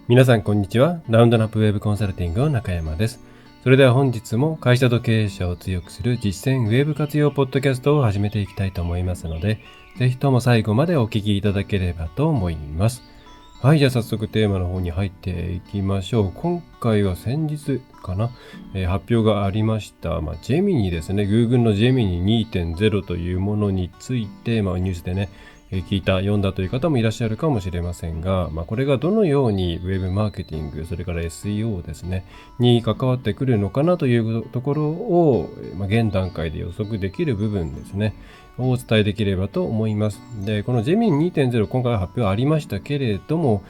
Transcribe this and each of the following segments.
皆さんこんにちは。ラウンドナップウェブコンサルティングの中山です。それでは本日も会社と経営者を強くする実践ウェブ活用ポッドキャストを始めていきたいと思いますので、ぜひとも最後までお聞きいただければと思います。はい、じゃあ早速テーマの方に入っていきましょう。今回は先日かな、発表がありました。ジェミニですね。Google のジェミニ 2.0 というものについて、ニュースでね、聞いた、読んだという方もいらっしゃるかもしれませんが、これがどのようにウェブマーケティング、それから SEO ですね、に関わってくるのかなというところを、現段階で予測できる部分ですね、をお伝えできればと思います。で、このジェミン 2.0 今回発表ありましたけれども、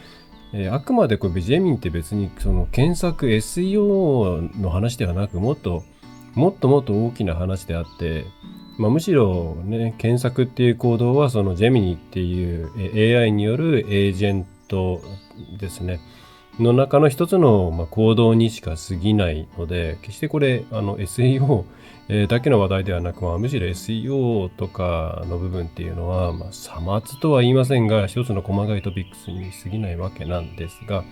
あくまでこれジェミンって別にその検索 SEO の話ではなくもっと大きな話であって、むしろね、検索っていう行動はそのジェミニっていう AI によるエージェントですね。の中の一つの行動にしか過ぎないので、決してこれSEO だけの話題ではなく、むしろ SEO とかの部分っていうのは、さまつとは言いませんが、一つの細かいトピックスに過ぎないわけなんですが、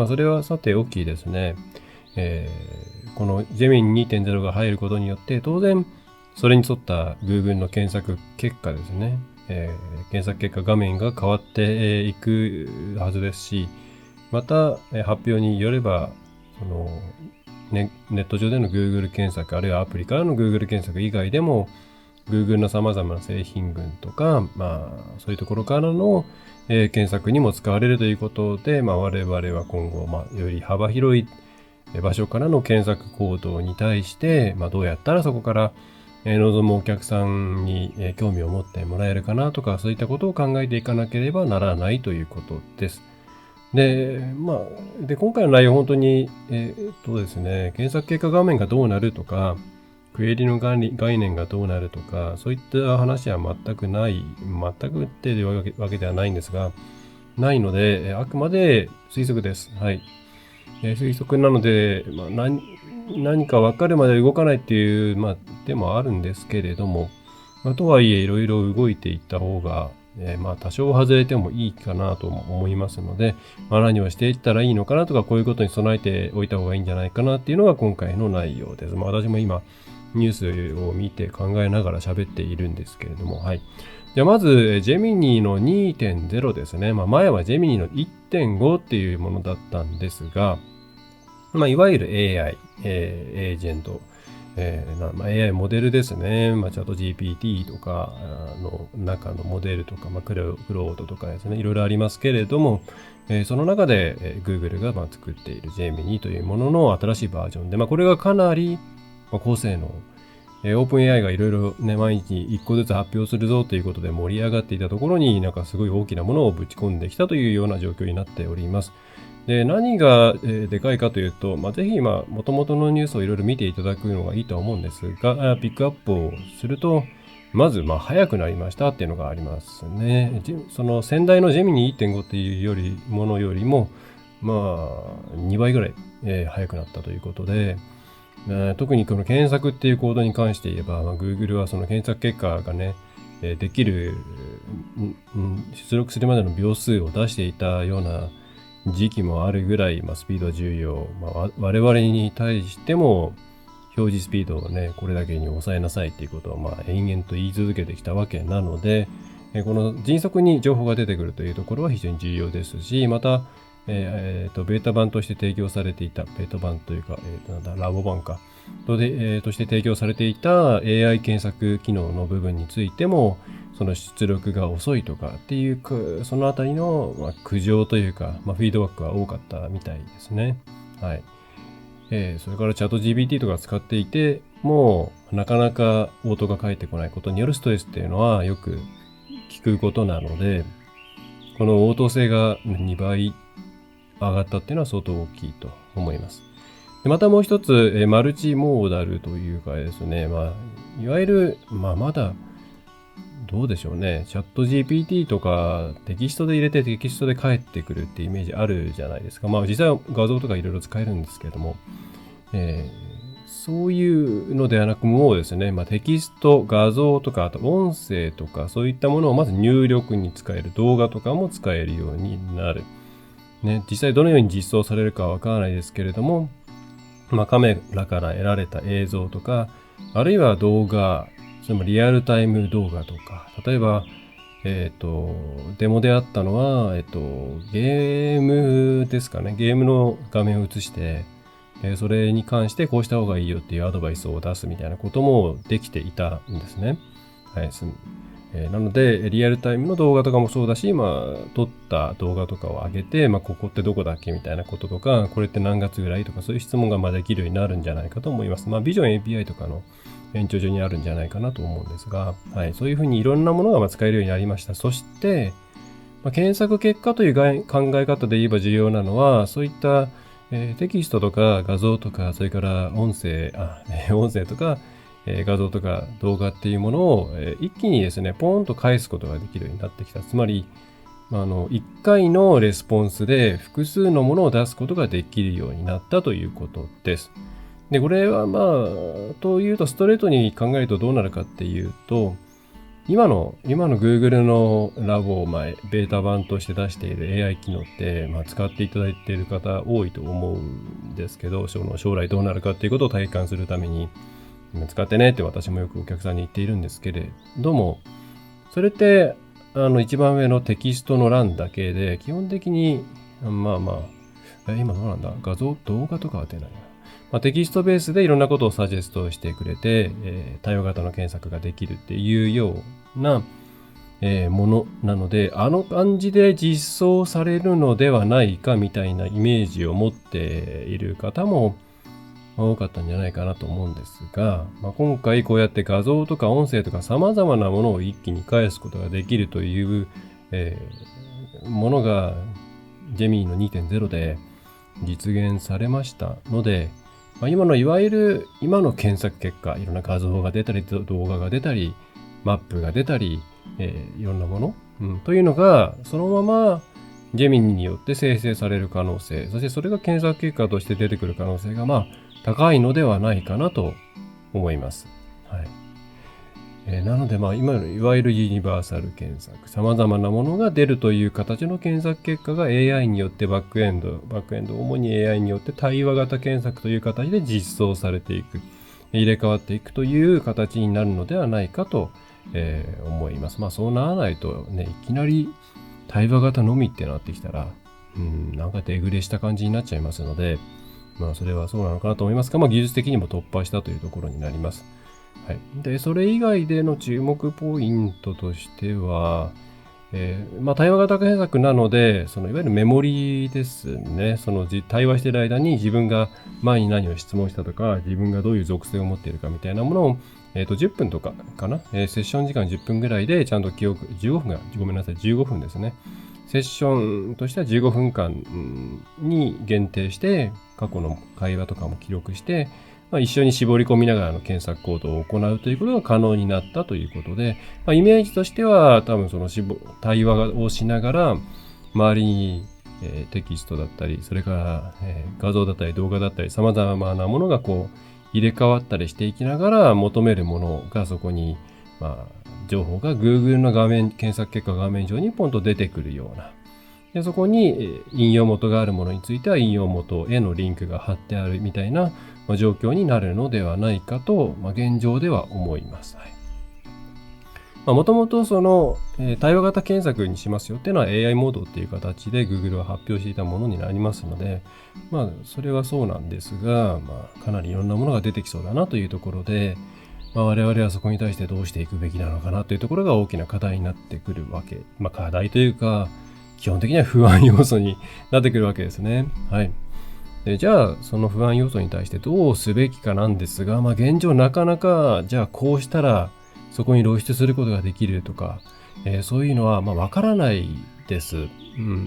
それはさておきですね、このジェミニ 2.0 が入ることによって、当然、それに沿った Google の検索結果ですね、検索結果画面が変わっていくはずですし、また発表によれば、ネット上での Google 検索、あるいはアプリからの Google 検索以外でも、Google の様々な製品群とか、そういうところからの、検索にも使われるということで、我々は今後、より幅広い場所からの検索行動に対して、どうやったらそこから望むお客さんに興味を持ってもらえるかなとか、そういったことを考えていかなければならないということです。で、今回の内容本当に、ですね、検索結果画面がどうなるとか、クエリの概念がどうなるとか、そういった話は全くっていうわけではないんですが、ないので、あくまで推測です。はい。推測なので、何か分かるまで動かないっていう、でもあるんですけれども、とはいえいろいろ動いていった方が、多少外れてもいいかなと思いますので、何をしていったらいいのかなとか、こういうことに備えておいた方がいいんじゃないかなっていうのが今回の内容です。私も今、ニュースを見て考えながら喋っているんですけれども、はい。じゃあまず、ジェミニーの 2.0 ですね。前はジェミニーの 1.5 っていうものだったんですが、いわゆる AI、エージェント、AI モデルですね。チャット GPT とかの中のモデルとか、クロードとかですね、いろいろありますけれども、その中で、Google が作っている Gemini というものの新しいバージョンで、これがかなり、高性能、オープン AI がいろいろね、毎日1個ずつ発表するぞということで盛り上がっていたところにすごい大きなものをぶち込んできたというような状況になっております。で、何がでかいかというと、ぜひ元々のニュースをいろいろ見ていただくのがいいとは思うんですが、ピックアップをすると、まず、早くなりましたっていうのがありますね。その先代のジェミニ 1.5 っていうものよりも、2倍ぐらい、早くなったということで、特にこの検索っていうコードに関して言えば、Google はその検索結果がね、できる、出力するまでの秒数を出していたような時期もあるぐらい、スピードは重要。我々に対しても、表示スピードをね、これだけに抑えなさいっていうことを、延々と言い続けてきたわけなので、この迅速に情報が出てくるというところは非常に重要ですし、また、ベータ版として提供されていた、ベータ版というか、ラボ版か、として提供されていた AI 検索機能の部分についても、その出力が遅いとかっていう、そのあたりの、苦情というか、フィードバックが多かったみたいですね。はい。それからチャット GPT とか使っていて、もうなかなか応答が返ってこないことによるストレスっていうのはよく聞くことなので、この応答性が2倍上がったっていうのは相当大きいと思います。でまたもう一つ、マルチモーダルというかですね、いわゆる、まだどうでしょうね。チャット GPT とかテキストで入れてテキストで返ってくるってイメージあるじゃないですか。実際は画像とかいろいろ使えるんですけども、そういうのではなくもうですね、テキスト、画像とか、あと音声とか、そういったものをまず入力に使える、動画とかも使えるようになる。ね、実際どのように実装されるかはわからないですけれども、カメラから得られた映像とか、あるいは動画、それもリアルタイム動画とか、例えば、デモであったのは、ゲームですかね。ゲームの画面を映して、それに関してこうした方がいいよっていうアドバイスを出すみたいなこともできていたんですね。はい。なので、リアルタイムの動画とかもそうだし、撮った動画とかを上げて、ここってどこだっけみたいなこととか、これって何月ぐらいとか、そういう質問ができるようになるんじゃないかと思います。ビジョン API とかの延長上にあるんじゃないかなと思うんですが、はい。そういうふうにいろんなものが使えるようになりました。そして、検索結果という考え方で言えば重要なのは、そういった、テキストとか画像とか、それから音声とか、画像とか動画っていうものを、一気にですね、ポーンと返すことができるようになってきた。つまり、1回のレスポンスで複数のものを出すことができるようになったということです。で、これはというとストレートに考えるとどうなるかっていうと、今の Google のラボをベータ版として出している AI 機能って、使っていただいている方多いと思うんですけど、将来どうなるかっていうことを体感するために、使ってねって私もよくお客さんに言っているんですけれども、それって一番上のテキストの欄だけで、基本的に今どうなんだ、動画とかは出ないな。テキストベースでいろんなことをサジェストしてくれて、対応型の検索ができるっていうような、ものなので、あの感じで実装されるのではないかみたいなイメージを持っている方も多かったんじゃないかなと思うんですが、今回こうやって画像とか音声とか様々なものを一気に返すことができるという、ものがジェミニの 2.0 で実現されましたので、いわゆる今の検索結果、いろんな画像が出たり、動画が出たり、マップが出たり、いろんなもの、というのが、そのままジェミニによって生成される可能性、そしてそれが検索結果として出てくる可能性が、高いのではないかなと思います。はい。なので、今のいわゆるユニバーサル検索、様々なものが出るという形の検索結果が AI によってバックエンド、主に AI によって対話型検索という形で実装されていく、入れ替わっていくという形になるのではないかと、思います。そうならないとね、いきなり対話型のみってなってきたら、なんかデグレした感じになっちゃいますので、それはそうなのかなと思いますが、技術的にも突破したというところになります。はい。で、それ以外での注目ポイントとしては、対話型検索なので、いわゆるメモリですね。対話している間に自分が前に何を質問したとか、自分がどういう属性を持っているかみたいなものを、10分とかかな、セッション時間10分ぐらいでちゃんと15分ですね。セッションとしては15分間に限定して、過去の会話とかも記録して、一緒に絞り込みながらの検索行動を行うということが可能になったということで、イメージとしては多分対話をしながら周りに、テキストだったり、それから、画像だったり動画だったり様々なものがこう入れ替わったりしていきながら求めるものがそこに、情報が Google の検索結果画面上にポンと出てくるような。でそこに引用元があるものについては引用元へのリンクが貼ってあるみたいな状況になるのではないかと、現状では思います。もともと対話型検索にしますよっていうのは AI モードっていう形で Google は発表していたものになりますので、それはそうなんですが、かなりいろんなものが出てきそうだなというところで、我々はそこに対してどうしていくべきなのかなというところが大きな課題になってくるわけ。課題というか、基本的には不安要素になってくるわけですね。はい。でじゃあ、その不安要素に対してどうすべきかなんですが、現状なかなか、じゃあこうしたらそこに露出することができるとか、そういうのはわからないです。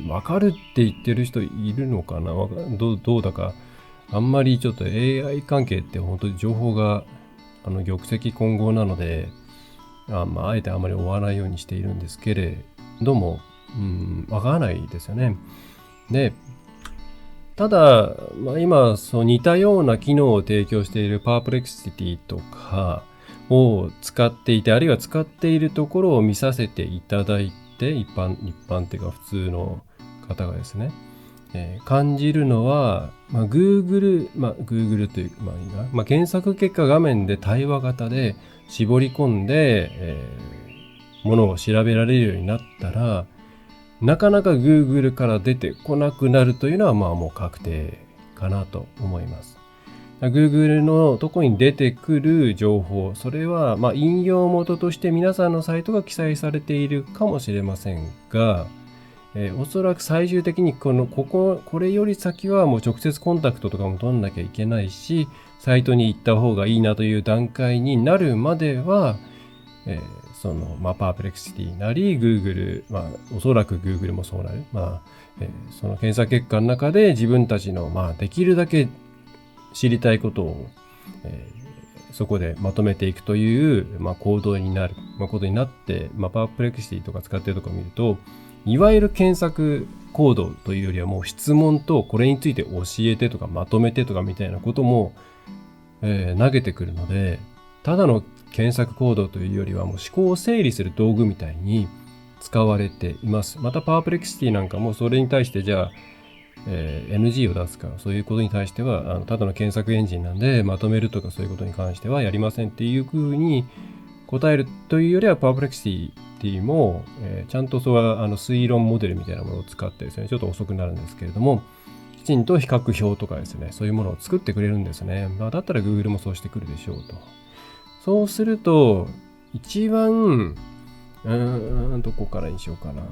わかるって言ってる人いるのかな、どうだか。あんまりちょっと AI 関係って本当に情報が玉石混合なので、あえてあまり追わないようにしているんですけれども、わからないですよね。で、ただ、今、似たような機能を提供している Perplexity とかを使っていて、あるいは使っているところを見させていただいて、一般っていうか普通の方がですね、感じるのは、Google という、検索結果画面で対話型で絞り込んで、ものを調べられるようになったら、なかなか Google から出てこなくなるというのは、もう確定かなと思います。Google のとこに出てくる情報、それは引用元として皆さんのサイトが記載されているかもしれませんが、おそらく最終的にこれより先はもう直接コンタクトとかも取んなきゃいけないし、サイトに行った方がいいなという段階になるまでは、パープレクシティなり Google、おそらく Google もそうなる。その検索結果の中で自分たちの、できるだけ知りたいことを、そこでまとめていくという、行動になる、ことになって、パープレクシティとか使ってるところを見ると、いわゆる検索行動というよりはもう質問とこれについて教えてとかまとめてとかみたいなことも、投げてくるので、ただの検索行動というよりはもう思考を整理する道具みたいに使われています。またパワープレクシティなんかもそれに対してじゃあ、NG を出すからそういうことに対してはただの検索エンジンなんでまとめるとかそういうことに関してはやりませんっていうふうに答えるというよりはパワープレクシティも、ちゃんと推論モデルみたいなものを使ってですね、ちょっと遅くなるんですけれども、きちんと比較表とかですね、そういうものを作ってくれるんですね。だったら Google もそうしてくるでしょうと。そうすると、一番、どこからにしようかな。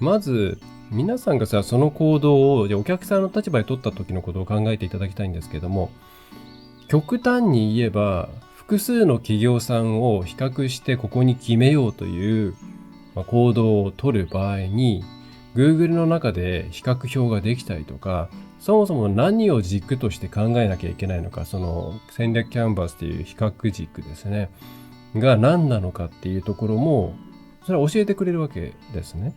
まず、皆さんがその行動を、お客さんの立場で取った時のことを考えていただきたいんですけども、極端に言えば、複数の企業さんを比較してここに決めようという、行動を取る場合に、Google の中で比較表ができたりとか、そもそも何を軸として考えなきゃいけないのか、その戦略キャンバスという比較軸ですね、が何なのかっていうところも、それは教えてくれるわけですね。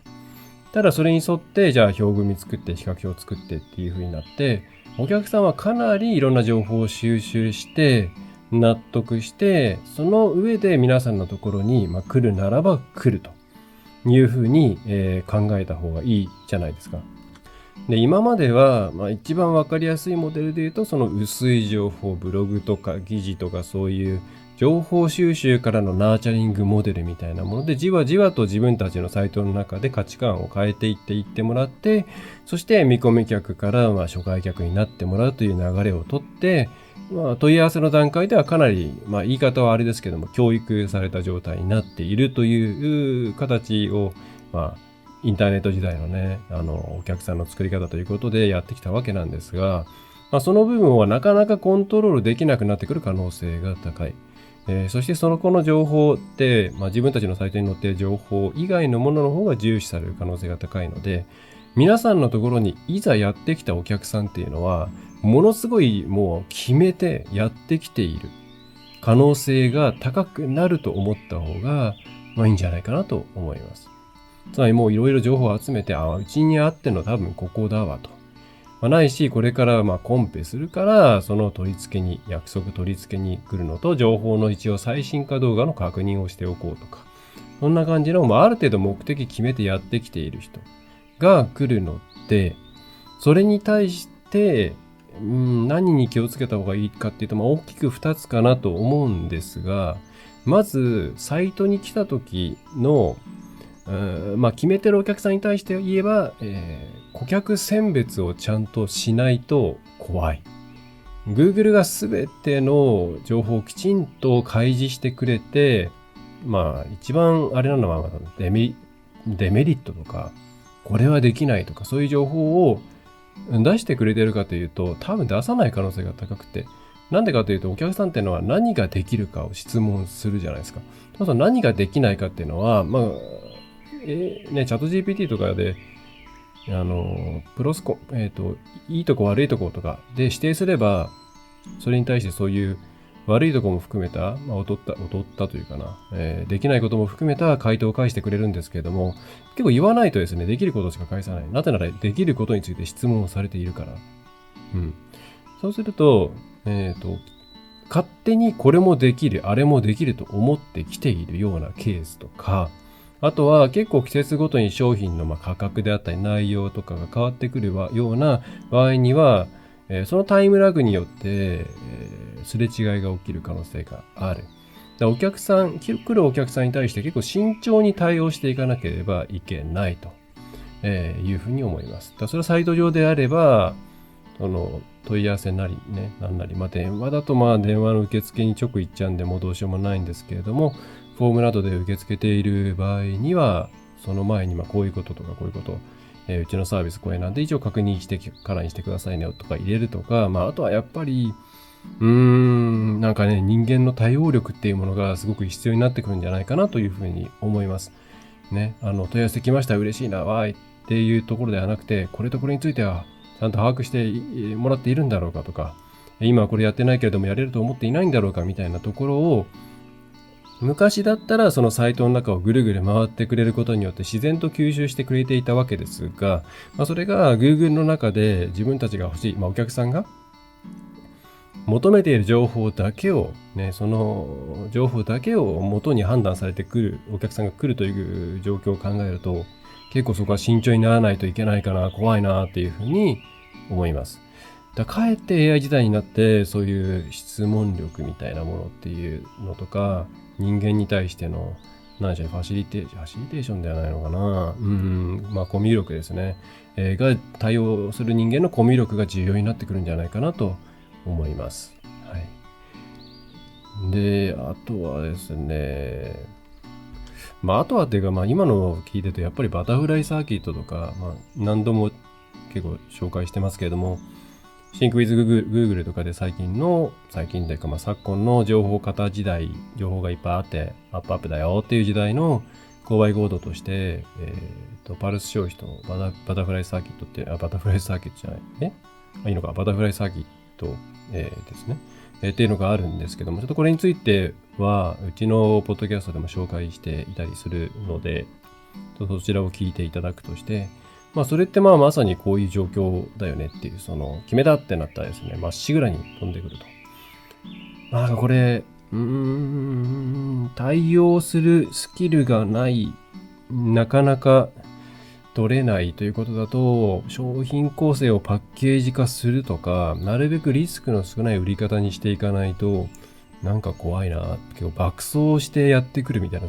ただそれに沿って、じゃあ表組作って比較表を作ってっていう風になって、お客さんはかなりいろんな情報を収集して、納得して、その上で皆さんのところに、来るならば来るという風に、考えた方がいいじゃないですか。で、今までは、一番わかりやすいモデルで言うと、その薄い情報、ブログとか記事とかそういう情報収集からのナーチャリングモデルみたいなもので、じわじわと自分たちのサイトの中で価値観を変えていってもらって、そして見込み客から初回客になってもらうという流れをとって、問い合わせの段階ではかなり、言い方はあれですけども、教育された状態になっているという形を、インターネット時代のね、お客さんの作り方ということでやってきたわけなんですが、その部分はなかなかコントロールできなくなってくる可能性が高い。そしてその子の情報って、自分たちのサイトに載っている情報以外のものの方が重視される可能性が高いので、皆さんのところにいざやってきたお客さんっていうのは、ものすごいもう決めてやってきている可能性が高くなると思った方が、いいんじゃないかなと思います。つまりもういろいろ情報を集めて、うちにあっての多分ここだわと。ないし、これからコンペするから、その約束取り付けに来るのと、情報の一応最新かどうかの確認をしておこうとか。そんな感じの、ある程度目的決めてやってきている人が来るので、それに対して、何に気をつけた方がいいかっていうと、大きく2つかなと思うんですが、まず、サイトに来た時の、決めてるお客さんに対して言えば、顧客選別をちゃんとしないと怖い。Google が全ての情報をきちんと開示してくれて、一番あれなのはデメリットとか、これはできないとか、そういう情報を出してくれてるかというと、多分出さない可能性が高くて、なんでかというと、お客さんっていうのは何ができるかを質問するじゃないですか。そうすると何ができないかっていうのは、チャット GPT とかで、いいとこ悪いとことかで指定すれば、それに対してそういう悪いとこも含めた、劣ったというかな、できないことも含めた回答を返してくれるんですけれども、結構言わないとですね、できることしか返さない。なぜなら、できることについて質問をされているから。そうすると、勝手にこれもできる、あれもできると思ってきているようなケースとか、あとは結構季節ごとに商品の価格であったり内容とかが変わってくるような場合には、そのタイムラグによって、すれ違いが起きる可能性がある。お客さん、来るお客さんに対して結構慎重に対応していかなければいけないと、いうふうに思います。それはサイト上であれば、問い合わせなりね、なんなり、電話だと電話の受付に直行っちゃうんでもうどうしようもないんですけれども、フォームなどで受け付けている場合には、その前にこういうこととかこういうこと、うちのサービスこれなんで一応確認してからにしてくださいねとか入れるとか、あとはやっぱり、人間の対応力っていうものがすごく必要になってくるんじゃないかなというふうに思います。ね、問い合わせ来ました、嬉しいな、わーいっていうところではなくて、これとこれについてはちゃんと把握してもらっているんだろうかとか、今はこれやってないけれどもやれると思っていないんだろうかみたいなところを、昔だったらそのサイトの中をぐるぐる回ってくれることによって自然と吸収してくれていたわけですが、それが Google の中で自分たちが欲しい、お客さんが求めている情報だけをね、その情報だけを元に判断されてくるお客さんが来るという状況を考えると、結構そこは慎重にならないといけないかな、怖いなっていうふうに思います。かえって AI 時代になってそういう質問力みたいなものっていうのとか、人間に対してのファシリテーションではないのかな、コミュ力ですね、が対応する人間のコミュ力が重要になってくるんじゃないかなと思います。はい。で、あとはですね、あとはっていうか、今のを聞いてるとやっぱりバタフライサーキットとか、何度も結構紹介してますけれども、Think with Google とかで最近というか昨今の情報型時代、情報がいっぱいあってアップだよっていう時代の購買行動として、パルス消費とバタフライサーキットって、バタフライサーキットじゃない、いいのか、バタフライサーキット、ですね。っていうのがあるんですけども、ちょっとこれについては、うちのポッドキャストでも紹介していたりするので、そちらを聞いていただくとして、それってまさにこういう状況だよねっていう、決めたってなったらですね、まっしぐらに飛んでくると。これ、対応するスキルがない、なかなか取れないということだと、商品構成をパッケージ化するとか、なるべくリスクの少ない売り方にしていかないと、怖いな、結構爆走してやってくるみたいな、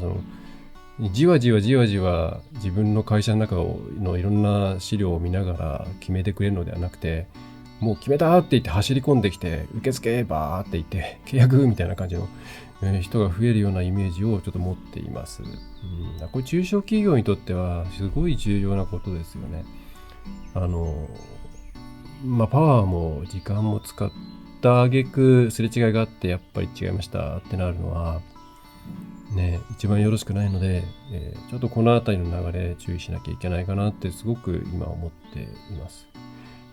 じわじわ自分の会社の中のいろんな資料を見ながら決めてくれるのではなくて、もう決めたって言って走り込んできて、受付バーって言って契約みたいな感じの人が増えるようなイメージをちょっと持っています。これ中小企業にとってはすごい重要なことですよね。パワーも時間も使った挙句すれ違いがあってやっぱり違いましたってなるのはね、一番よろしくないので、ちょっとこのあたりの流れ注意しなきゃいけないかなってすごく今思っています。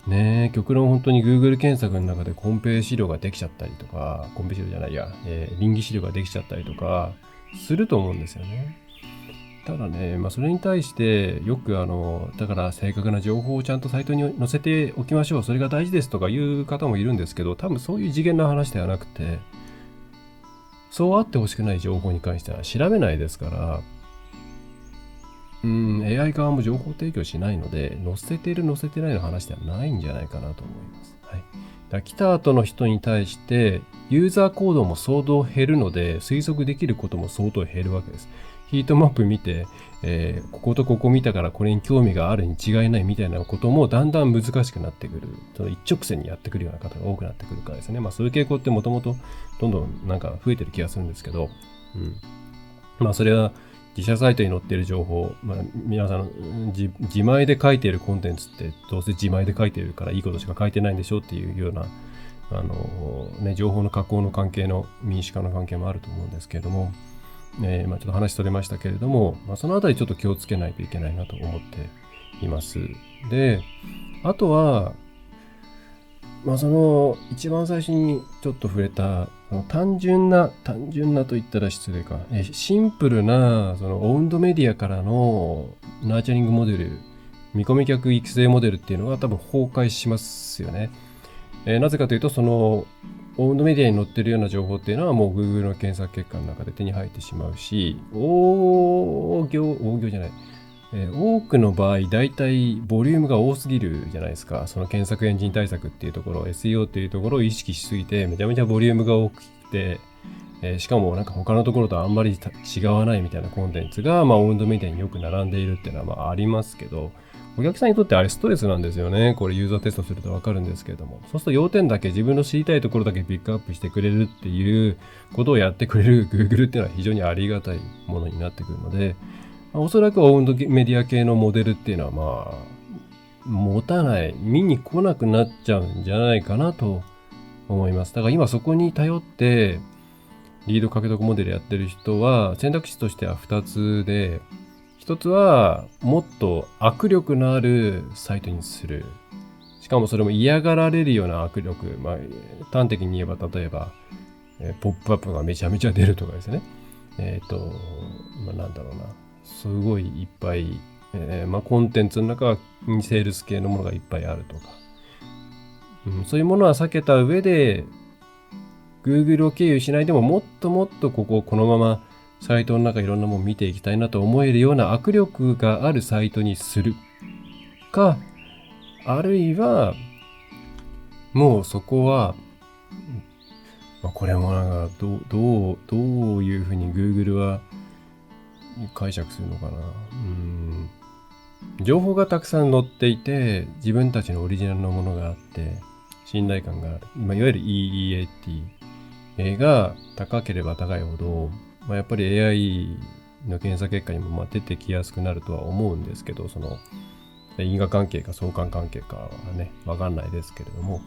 ね、極論本当に Google 検索の中でコンペ資料ができちゃったりとか、コンペ資料じゃないや、倫理資料ができちゃったりとかすると思うんですよね。ただね、それに対してよくだから正確な情報をちゃんとサイトに載せておきましょう、それが大事ですとかいう方もいるんですけど、多分そういう次元の話ではなくて、そうあってほしくない情報に関しては調べないですから、AI 側も情報提供しないので、載せてる載せてないの話ではないんじゃないかなと思います。はい。来た後の人に対して、ユーザー行動も相当減るので、推測できることも相当減るわけです。ヒートマップ見て、こことここ見たからこれに興味があるに違いないみたいなこともだんだん難しくなってくる。その一直線にやってくるような方が多くなってくるからですね。そういう傾向ってもともとどんどん増えてる気がするんですけど、それは自社サイトに載っている情報、皆さん自前で書いているコンテンツってどうせ自前で書いているからいいことしか書いてないんでしょっていうような情報の加工の関係の民主化の関係もあると思うんですけれども、ちょっと話取れましたけれども、そのあたりちょっと気をつけないといけないなと思っています。で、あとは、一番最初にちょっと触れた単純なと言ったら失礼か、シンプルなオウンドメディアからのナーチャリングモデル、見込み客育成モデルっていうのが多分崩壊しますよね。なぜかというとオウンドメディアに載ってるような情報っていうのはもう Google の検索結果の中で手に入ってしまうし、多くの場合、だいたいボリュームが多すぎるじゃないですか。その検索エンジン対策っていうところ、SEO っていうところを意識しすぎて、めちゃめちゃボリュームが多くて、しかもなんか他のところとあんまり違わないみたいなコンテンツが、オウンドメディアによく並んでいるっていうのはありますけど、お客さんにとってあれストレスなんですよね。これユーザーテストするとわかるんですけれども。そうすると要点だけ自分の知りたいところだけピックアップしてくれるっていうことをやってくれる Google っていうのは非常にありがたいものになってくるので、おそらくオウンドメディア系のモデルっていうのは持たない、見に来なくなっちゃうんじゃないかなと思います。だから今そこに頼ってリード獲得モデルやってる人は選択肢としては2つで、1つはもっと握力のあるサイトにする。しかもそれも嫌がられるような握力。端的に言えば例えば、ポップアップがめちゃめちゃ出るとかですね。なんだろうな。すごいいっぱい、コンテンツの中にセールス系のものがいっぱいあるとか。そういうものは避けた上で、Google を経由しないでももっともっとこのままサイトの中いろんなもの見ていきたいなと思えるような握力があるサイトにするか、あるいはもうそこは、これもなんかどういうふうに Google は解釈するのかな。情報がたくさん載っていて自分たちのオリジナルのものがあって信頼感がある。いわゆる EEAT が高ければ高いほど、やっぱり AI の検査結果にも出てきやすくなるとは思うんですけど、その因果関係か相関関係かはね、わかんないですけれども、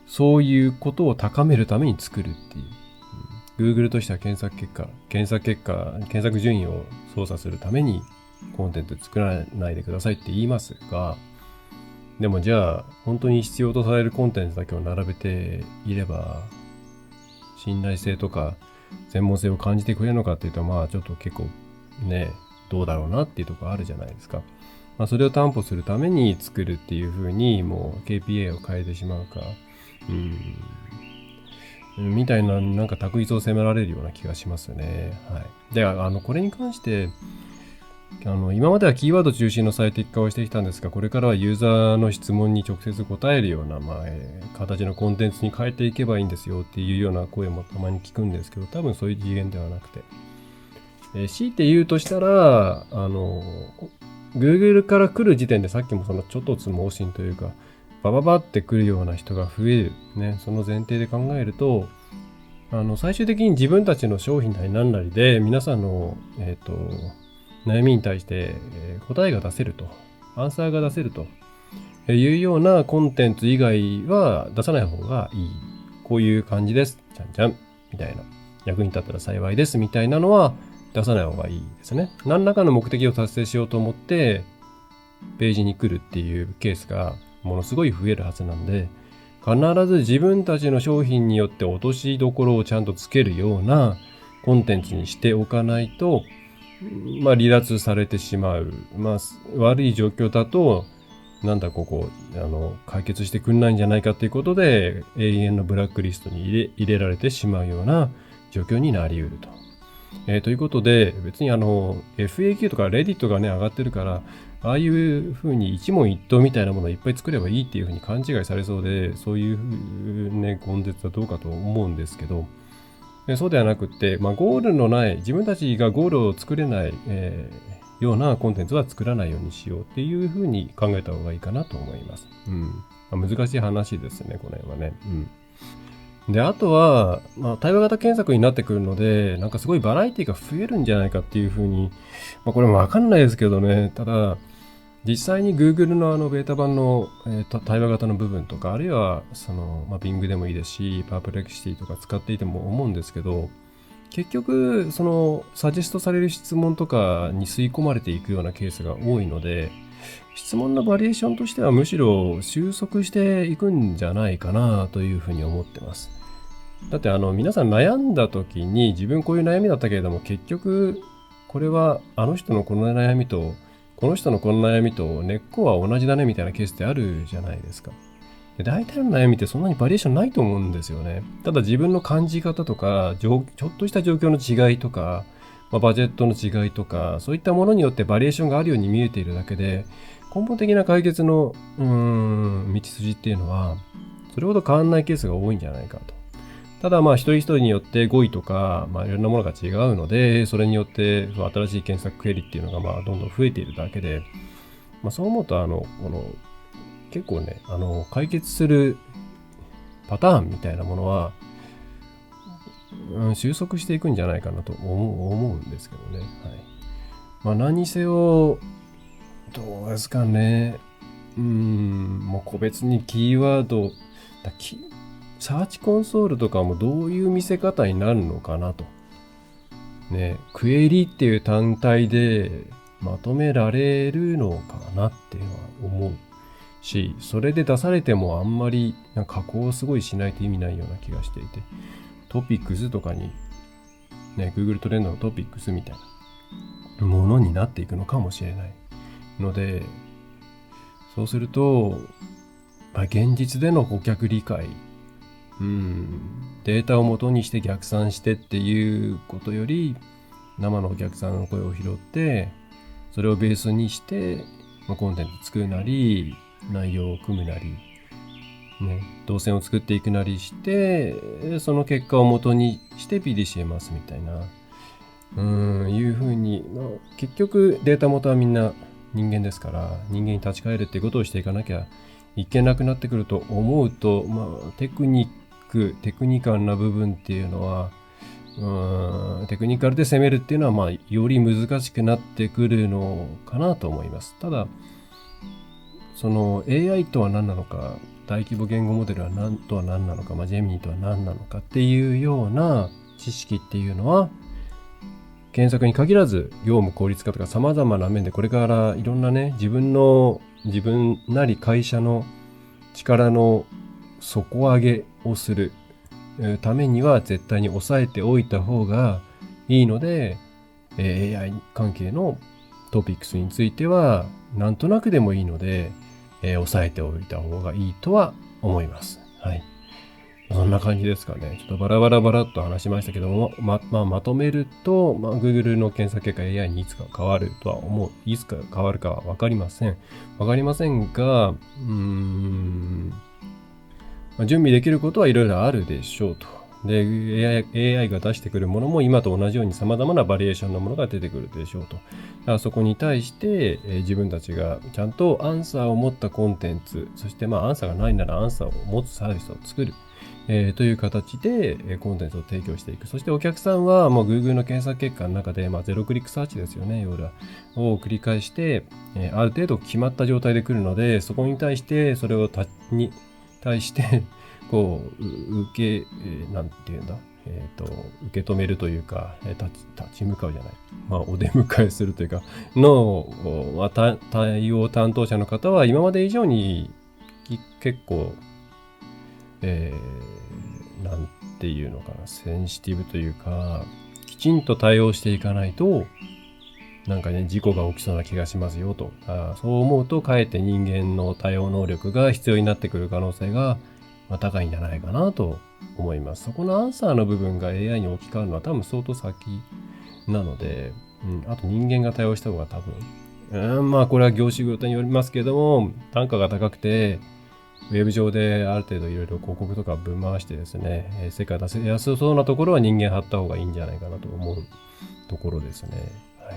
そういうことを高めるために作るっていう。Google としては検索順位を操作するためにコンテンツ作らないでくださいって言いますが、でもじゃあ本当に必要とされるコンテンツだけを並べていれば信頼性とか専門性を感じてくれるのかっていうと、ちょっと結構ね、どうだろうなっていうところあるじゃないですか。それを担保するために作るっていう風にもう KPI を変えてしまうか、みたいな、なんか択一を迫られるような気がしますね。はい。で、これに関して今まではキーワード中心の最適化をしてきたんですが、これからはユーザーの質問に直接答えるような、形のコンテンツに変えていけばいいんですよっていうような声もたまに聞くんですけど、多分そういう次元ではなくて、強いて言うとしたら、Google から来る時点でさっきもそのちょっとつ盲信というか、バババって来るような人が増える、ね、その前提で考えると、最終的に自分たちの商品なり何なりで皆さんの、悩みに対して、答えが出せると、アンサーが出せるというようなコンテンツ以外は出さない方がいい。こういう感じです。じゃんじゃん。みたいな。役に立ったら幸いです。みたいなのは出さない方がいいですね。何らかの目的を達成しようと思ってページに来るっていうケースがものすごい増えるはずなんで、必ず自分たちの商品によって落としどころをちゃんとつけるようなコンテンツにしておかないと、離脱されてしまう。悪い状況だと、解決してくんないんじゃないかっていうことで、永遠のブラックリストに入れられてしまうような状況になり得ると。ということで、別にFAQ とか Reddit がね、上がってるから、ああいう風に一問一答みたいなものをいっぱい作ればいいっていう風に勘違いされそうで、そういうね、根絶はどうかと思うんですけど、そうではなくって、ゴールのない、自分たちがゴールを作れない、ようなコンテンツは作らないようにしようっていうふうに考えた方がいいかなと思います。難しい話ですね、この辺はね。で、あとは、対話型検索になってくるので、なんかすごいバラエティが増えるんじゃないかっていうふうに、これもわかんないですけどね、ただ、実際に Google のベータ版の、対話型の部分とか、あるいはBing でもいいですし、Perplexity とか使っていても思うんですけど、結局、サジェストされる質問とかに吸い込まれていくようなケースが多いので、質問のバリエーションとしてはむしろ収束していくんじゃないかなというふうに思ってます。だって皆さん悩んだ時に自分こういう悩みだったけれども、結局これはあの人のこの悩みとこの人のこの悩みと根っこは同じだねみたいなケースってあるじゃないですか。で大体の悩みってそんなにバリエーションないと思うんですよね。ただ自分の感じ方とか、ちょっとした状況の違いとか、バジェットの違いとか、そういったものによってバリエーションがあるように見えているだけで、根本的な解決の道筋っていうのは、それほど変わんないケースが多いんじゃないかと。ただ一人一人によって語彙とか、いろんなものが違うので、それによって新しい検索クエリっていうのがどんどん増えているだけで、そう思うと結構ね、解決するパターンみたいなものは、収束していくんじゃないかなと思うんですけどね。はい。何にせよ、どうですかね。もう個別にキーワード、サーチコンソールとかもどういう見せ方になるのかなと。ね、クエリっていう単体でまとめられるのかなっていうのは思うし、それで出されてもあんまり加工をすごいしないと意味ないような気がしていて、トピックスとかに、ね、Google トレンドのトピックスみたいなものになっていくのかもしれないので、そうすると、現実での顧客理解、データを元にして逆算してっていうことより、生のお客さんの声を拾って、それをベースにして、コンテンツ作るなり、内容を組むなり、動線を作っていくなりして、その結果を元にして PDCA みたいな、いうふうに、結局データ元はみんな人間ですから、人間に立ち返るっていうことをしていかなきゃいけなくなってくると思うと、テクニカルな部分っていうのは、テクニカルで攻めるっていうのは、より難しくなってくるのかなと思います。ただ、その AI とは何なのか、大規模言語モデルは何なのか、ジェミニとは何なのかっていうような知識っていうのは、検索に限らず業務効率化とか様々な面でこれからいろんなね、自分なり会社の力の底上げをするためには絶対に押さえておいた方がいいので、AI 関係のトピックスについてはなんとなくでもいいので、押さえておいた方がいいとは思います。はい。そんな感じですかね。ちょっとバラっと話しましたけども、まとめると、Google の検索結果 AI にいつか変わるとは思う。いつか変わるかはわかりません。が、準備できることはいろいろあるでしょうと。で、AI が出してくるものも今と同じように様々なバリエーションのものが出てくるでしょうと。だからそこに対して、自分たちがちゃんとアンサーを持ったコンテンツ、そしてアンサーがないならアンサーを持つサービスを作る。という形でコンテンツを提供していく。そしてお客さんはもう Google の検索結果の中で、ゼロクリックサーチですよね、要は。を繰り返して、ある程度決まった状態で来るので、そこに対して、それをなんていうんだ、受け止めるというか、立ち向かうじゃない。お出迎えするというか、対応担当者の方は今まで以上に結構、なんていうのかな、センシティブというか、きちんと対応していかないと、事故が起きそうな気がしますよと。そう思うと、かえって人間の対応能力が必要になってくる可能性が高いんじゃないかなと思います。そこのアンサーの部分が AI に置き換わるのは多分相当先なので、あと人間が対応した方が多分、これは業種ごとによりますけども、単価が高くて、ウェブ上である程度いろいろ広告とかぶん回してですね、成果出せやすそうなところは人間張った方がいいんじゃないかなと思うところですね。はい。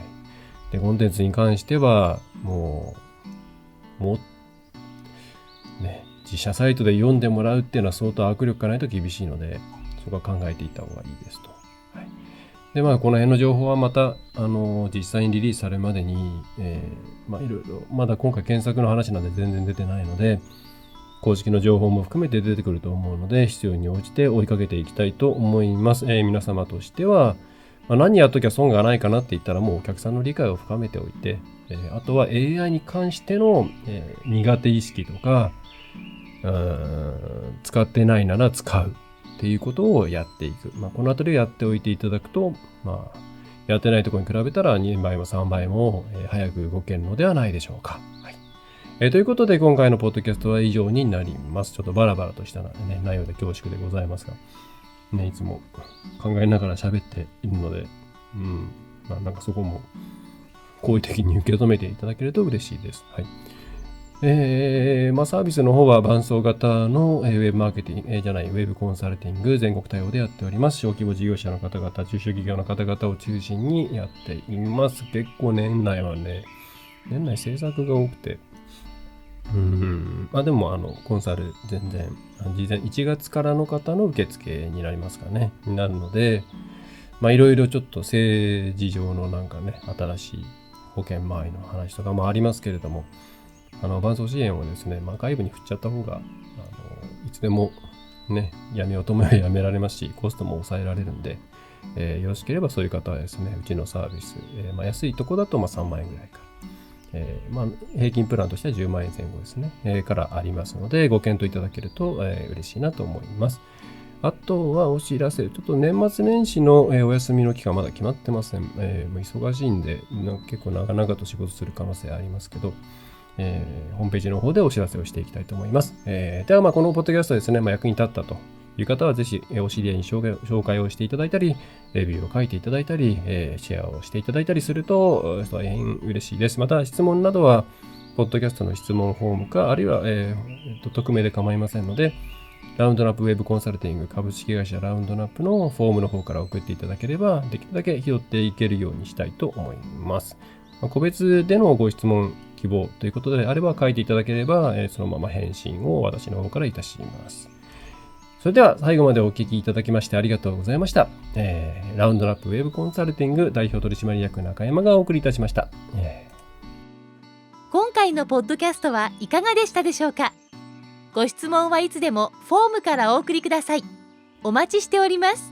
で、コンテンツに関しては、自社サイトで読んでもらうっていうのは相当握力がないと厳しいので、そこは考えていった方がいいですと。はい。で、この辺の情報はまた、実際にリリースされるまでに、いろいろ、まだ今回検索の話なんで全然出てないので、公式の情報も含めて出てくると思うので、必要に応じて追いかけていきたいと思います。皆様としては、何やっときゃ損がないかなって言ったらもうお客さんの理解を深めておいて、あとは AI に関しての、苦手意識とか、使ってないなら使うっていうことをやっていく。このあたりをやっておいていただくと、やってないところに比べたら2倍も3倍も、早く動けるのではないでしょうか。はい。ということで今回のポッドキャストは以上になります。ちょっとバラバラとした、内容で恐縮でございますが、いつも考えながら喋っているので、なんかそこも好意的に受け止めていただけると嬉しいです。はい。サービスの方は伴走型のウェブマーケティング、ウェブコンサルティング全国対応でやっております。小規模事業者の方々、中小企業の方々を中心にやっています。結構年内制作が多くて、でもコンサル全然事前1月からの方の受付になりますかね。になるので、いろいろちょっと政治上の新しい保険周りの話とかもありますけれども、伴走支援をですね、外部に振っちゃった方がいつでもね、やめようと思えばやめられますし、コストも抑えられるんで、よろしければそういう方はですね、うちのサービス、安いとこだと3万円ぐらいから、平均プランとしては10万円前後ですね、からありますので、ご検討いただけると、嬉しいなと思います。あとはお知らせ、ちょっと年末年始の、お休みの期間まだ決まってません。もう忙しいんで、結構長々と仕事する可能性ありますけど、ホームページの方でお知らせをしていきたいと思います。ではこのポッドキャストですね、役に立ったという方はぜひお知り合いに紹介をしていただいたり、レビューを書いていただいたり、シェアをしていただいたりすると大変嬉しいです。また質問などはポッドキャストの質問フォームか、あるいは、匿名で構いませんので、ラウンドナップウェブコンサルティング株式会社ラウンドナップのフォームの方から送っていただければ、できるだけ拾っていけるようにしたいと思います。個別でのご質問希望ということであれば書いていただければ、そのまま返信を私の方からいたします。それでは最後までお聞きいただきましてありがとうございました。ラウンドナップウェブコンサルティング代表取締役中山がお送りいたしました。今回のポッドキャストはいかがでしたでしょうか。ご質問はいつでもフォームからお送りください。お待ちしております。